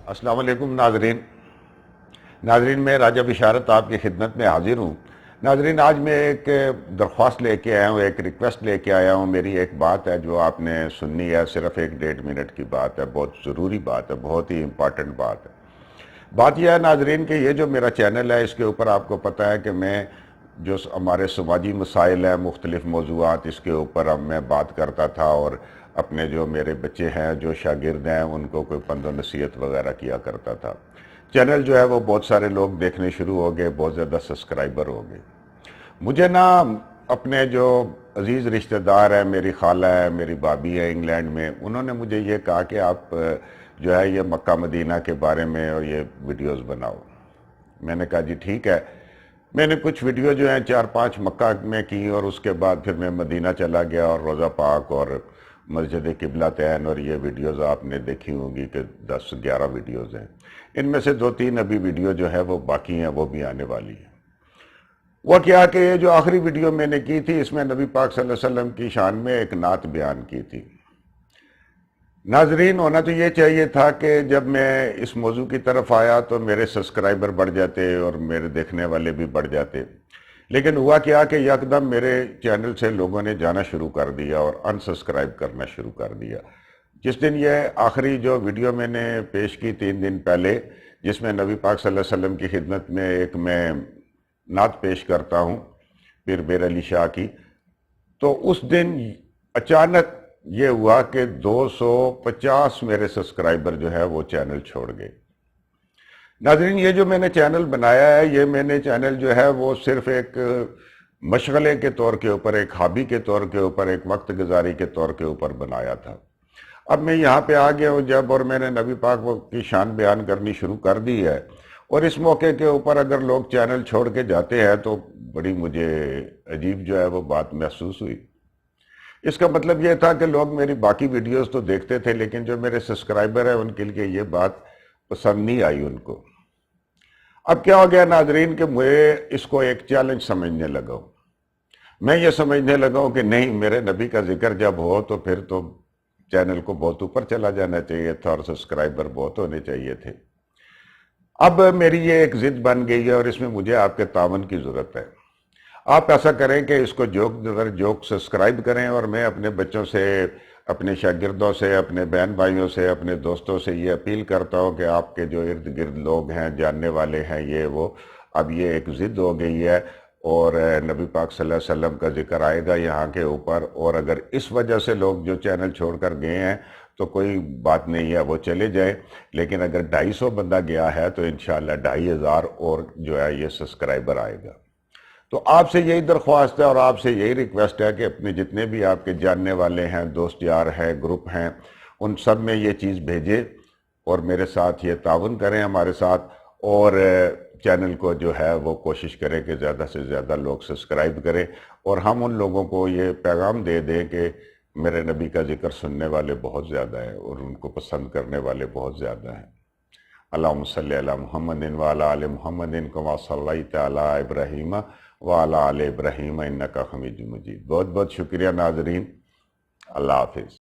السلام علیکم ناظرین میں راجہ بشارت آپ کی خدمت میں حاضر ہوں۔ ناظرین، آج میں ایک درخواست لے کے آیا ہوں، ایک ریکویسٹ لے کے آیا ہوں۔ میری ایک بات ہے جو آپ نے سننی ہے، صرف 1-1.5 منٹ کی بات ہے، بہت ضروری بات ہے، بہت ہی امپارٹنٹ بات ہے۔ بات یہ ہے ناظرین کہ یہ جو میرا چینل ہے، اس کے اوپر آپ کو پتہ ہے کہ میں جو ہمارے سماجی مسائل ہیں، مختلف موضوعات، اس کے اوپر اب میں بات کرتا تھا، اور اپنے جو میرے بچے ہیں، جو شاگرد ہیں، ان کو کوئی پند و نصیحت وغیرہ کیا کرتا تھا۔ چینل جو ہے وہ بہت سارے لوگ دیکھنے شروع ہو گئے، بہت زیادہ سبسکرائبر ہو گئے۔ مجھے نا اپنے جو عزیز رشتہ دار ہیں، میری خالہ ہے، میری بھابھی ہے انگلینڈ میں، انہوں نے مجھے یہ کہا کہ آپ جو ہے یہ مکہ مدینہ کے بارے میں اور یہ ویڈیوز بناؤ۔ میں نے کہا جی ٹھیک ہے۔ میں نے کچھ ویڈیو جو ہیں 4-5 مکہ میں کی، اور اس کے بعد پھر میں مدینہ چلا گیا، اور روضہ پاک اور مسجد قبلہ تین، اور یہ ویڈیوز آپ نے دیکھی ہوں گی کہ 10-11 ویڈیوز ہیں۔ ان میں سے 2-3 ابھی ویڈیو جو ہے وہ باقی ہیں، وہ بھی آنے والی ہیں۔ وہ کیا کہ یہ جو آخری ویڈیو میں نے کی تھی، اس میں نبی پاک صلی اللہ علیہ وسلم کی شان میں ایک نعت بیان کی تھی۔ ناظرین، ہونا تو یہ چاہیے تھا کہ جب میں اس موضوع کی طرف آیا تو میرے سبسکرائبر بڑھ جاتے اور میرے دیکھنے والے بھی بڑھ جاتے، لیکن ہوا کیا کہ یکدم میرے چینل سے لوگوں نے جانا شروع کر دیا اور انسبسکرائب کرنا شروع کر دیا۔ جس دن یہ آخری جو ویڈیو میں نے پیش کی 3 دن پہلے، جس میں نبی پاک صلی اللہ علیہ وسلم کی خدمت میں ایک میں نعت پیش کرتا ہوں پیر بیر علی شاہ کی، تو اس دن اچانک یہ ہوا کہ 250 میرے سبسکرائبر جو ہے وہ چینل چھوڑ گئے۔ ناظرین، یہ جو میں نے چینل بنایا ہے، یہ میں نے چینل جو ہے وہ صرف ایک مشغلے کے طور کے اوپر، ایک ہابی کے طور کے اوپر، ایک وقت گزاری کے طور کے اوپر بنایا تھا۔ اب میں یہاں پہ آ گیا ہوں جب، اور میں نے نبی پاک کی شان بیان کرنی شروع کر دی ہے، اور اس موقع کے اوپر اگر لوگ چینل چھوڑ کے جاتے ہیں تو بڑی مجھے عجیب جو ہے وہ بات محسوس ہوئی۔ اس کا مطلب یہ تھا کہ لوگ میری باقی ویڈیوز تو دیکھتے تھے، لیکن جو میرے سبسکرائبر ہیں ان کے لیے یہ بات پسند نہیں آئی ان کو۔ اب کیا ہو گیا ناظرین کہ مجھے اس کو ایک چیلنج سمجھنے لگا ہوں۔ میں یہ سمجھنے لگا ہوں کہ نہیں، میرے نبی کا ذکر جب ہو تو پھر تو چینل کو بہت اوپر چلا جانا چاہیے تھا، اور سبسکرائبر بہت ہونے چاہیے تھے۔ اب میری یہ ایک ضد بن گئی ہے، اور اس میں مجھے آپ کے تعاون کی ضرورت ہے۔ آپ ایسا کریں کہ اس کو جوک سبسکرائب کریں، اور میں اپنے بچوں سے، اپنے شاگردوں سے، اپنے بہن بھائیوں سے، اپنے دوستوں سے یہ اپیل کرتا ہوں کہ آپ کے جو ارد گرد لوگ ہیں، جاننے والے ہیں، یہ وہ، اب یہ ایک ضد ہو گئی ہے، اور نبی پاک صلی اللہ علیہ وسلم کا ذکر آئے گا یہاں کے اوپر، اور اگر اس وجہ سے لوگ جو چینل چھوڑ کر گئے ہیں تو کوئی بات نہیں ہے، وہ چلے جائیں، لیکن اگر 250 بندہ گیا ہے تو انشاءاللہ 2500 اور جو ہے یہ سبسکرائبر آئے گا۔ تو آپ سے یہی درخواست ہے اور آپ سے یہی ریکویسٹ ہے کہ اپنے جتنے بھی آپ کے جاننے والے ہیں، دوست یار ہیں، گروپ ہیں، ان سب میں یہ چیز بھیجیں، اور میرے ساتھ یہ تعاون کریں ہمارے ساتھ، اور چینل کو جو ہے وہ کوشش کریں کہ زیادہ سے زیادہ لوگ سبسکرائب کریں، اور ہم ان لوگوں کو یہ پیغام دے دیں کہ میرے نبی کا ذکر سننے والے بہت زیادہ ہیں، اور ان کو پسند کرنے والے بہت زیادہ ہیں۔ اللہم صلی علی محمد وعلی آل محمد کما صلیت علی ابراہیم وعلی آل ابراہیم انکا حمید مجید۔ بہت بہت شکریہ ناظرین، اللہ حافظ۔